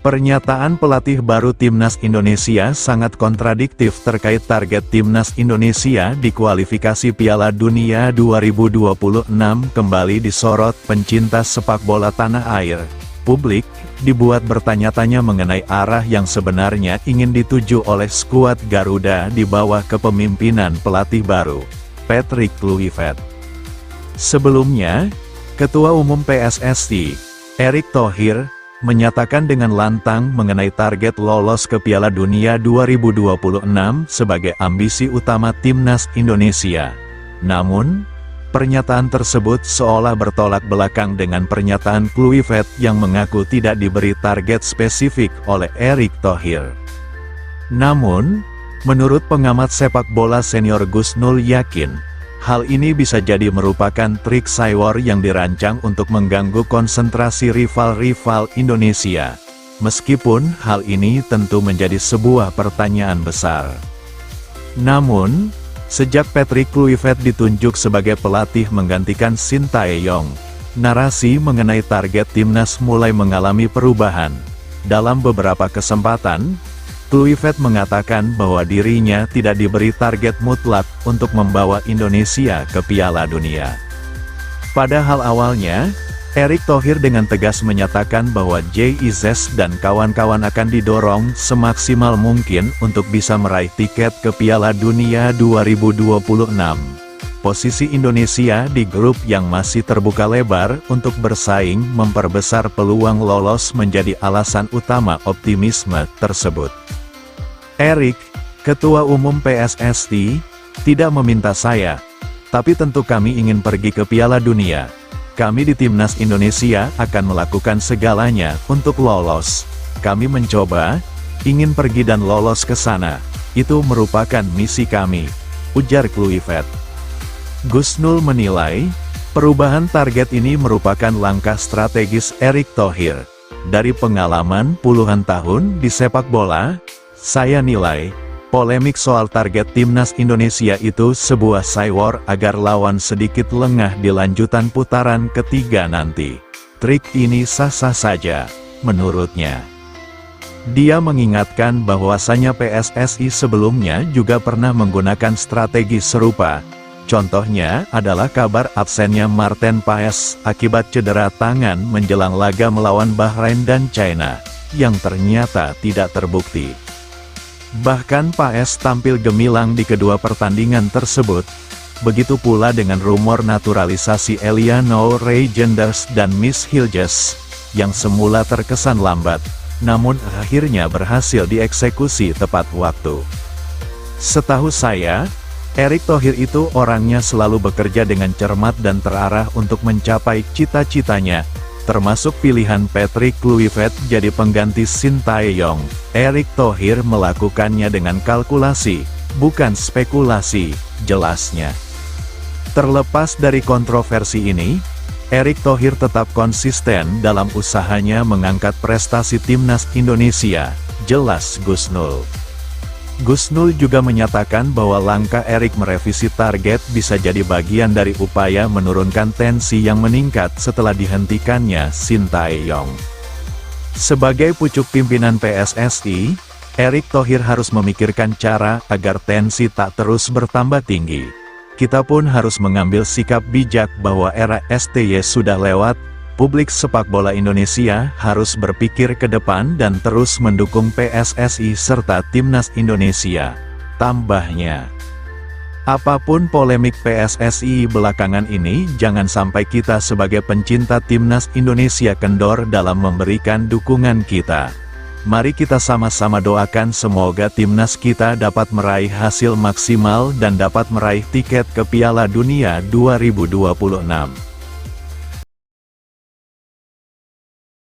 Pernyataan pelatih baru Timnas Indonesia sangat kontradiktif terkait target Timnas Indonesia di kualifikasi Piala Dunia 2026 kembali disorot pencinta sepak bola tanah air. Publik dibuat bertanya-tanya mengenai arah yang sebenarnya ingin dituju oleh skuad Garuda di bawah kepemimpinan pelatih baru, Patrick Kluivert. Sebelumnya, Ketua Umum PSSI, Erick Thohir, menyatakan dengan lantang mengenai target lolos ke Piala Dunia 2026 sebagai ambisi utama Timnas Indonesia. Namun, pernyataan tersebut seolah bertolak belakang dengan pernyataan Kluivert yang mengaku tidak diberi target spesifik oleh Erick Thohir. Namun, menurut pengamat sepak bola senior Gusnul yakin, hal ini bisa jadi merupakan trik Saywar yang dirancang untuk mengganggu konsentrasi rival-rival Indonesia. Meskipun hal ini tentu menjadi sebuah pertanyaan besar. Namun, sejak Patrick Kluivert ditunjuk sebagai pelatih menggantikan Shin Tae-yong, narasi mengenai target timnas mulai mengalami perubahan. Dalam beberapa kesempatan, Kluivert mengatakan bahwa dirinya tidak diberi target mutlak untuk membawa Indonesia ke Piala Dunia. Padahal awalnya, Erick Thohir dengan tegas menyatakan bahwa JIZ dan kawan-kawan akan didorong semaksimal mungkin untuk bisa meraih tiket ke Piala Dunia 2026. Posisi Indonesia di grup yang masih terbuka lebar untuk bersaing memperbesar peluang lolos menjadi alasan utama optimisme tersebut. Erick, Ketua Umum PSSI, tidak meminta saya, tapi tentu kami ingin pergi ke Piala Dunia. Kami di Timnas Indonesia akan melakukan segalanya untuk lolos. Kami mencoba, ingin pergi dan lolos ke sana. Itu merupakan misi kami, ujar Kluivert. Gusnul menilai, perubahan target ini merupakan langkah strategis Erick Thohir. Dari pengalaman puluhan tahun di sepak bola, saya nilai, polemik soal target Timnas Indonesia itu sebuah saywar agar lawan sedikit lengah di lanjutan putaran ketiga nanti. Trik ini sah-sah saja, menurutnya. Dia mengingatkan bahwasanya PSSI sebelumnya juga pernah menggunakan strategi serupa. Contohnya adalah kabar absennya Marten Paes akibat cedera tangan menjelang laga melawan Bahrain dan China, yang ternyata tidak terbukti. Bahkan Paes tampil gemilang di kedua pertandingan tersebut. Begitu pula dengan rumor naturalisasi Eliano Reijenders dan Miss Hilges, yang semula terkesan lambat, namun akhirnya berhasil dieksekusi tepat waktu. Setahu saya, Erick Thohir itu orangnya selalu bekerja dengan cermat dan terarah untuk mencapai cita-citanya, termasuk pilihan Patrick Kluivert jadi pengganti Shin Tae-yong. Erick Thohir melakukannya dengan kalkulasi, bukan spekulasi, jelasnya. Terlepas dari kontroversi ini, Erick Thohir tetap konsisten dalam usahanya mengangkat prestasi Timnas Indonesia, jelas Gusnul. Gusnul juga menyatakan bahwa langkah Erick merevisi target bisa jadi bagian dari upaya menurunkan tensi yang meningkat setelah dihentikannya Shin Tae-yong. Sebagai pucuk pimpinan PSSI, Erick Thohir harus memikirkan cara agar tensi tak terus bertambah tinggi. Kita pun harus mengambil sikap bijak bahwa era STY sudah lewat. Publik sepak bola Indonesia harus berpikir ke depan dan terus mendukung PSSI serta Timnas Indonesia, tambahnya. Apapun polemik PSSI belakangan ini, jangan sampai kita sebagai pencinta Timnas Indonesia kendor dalam memberikan dukungan kita. Mari kita sama-sama doakan semoga Timnas kita dapat meraih hasil maksimal dan dapat meraih tiket ke Piala Dunia 2026.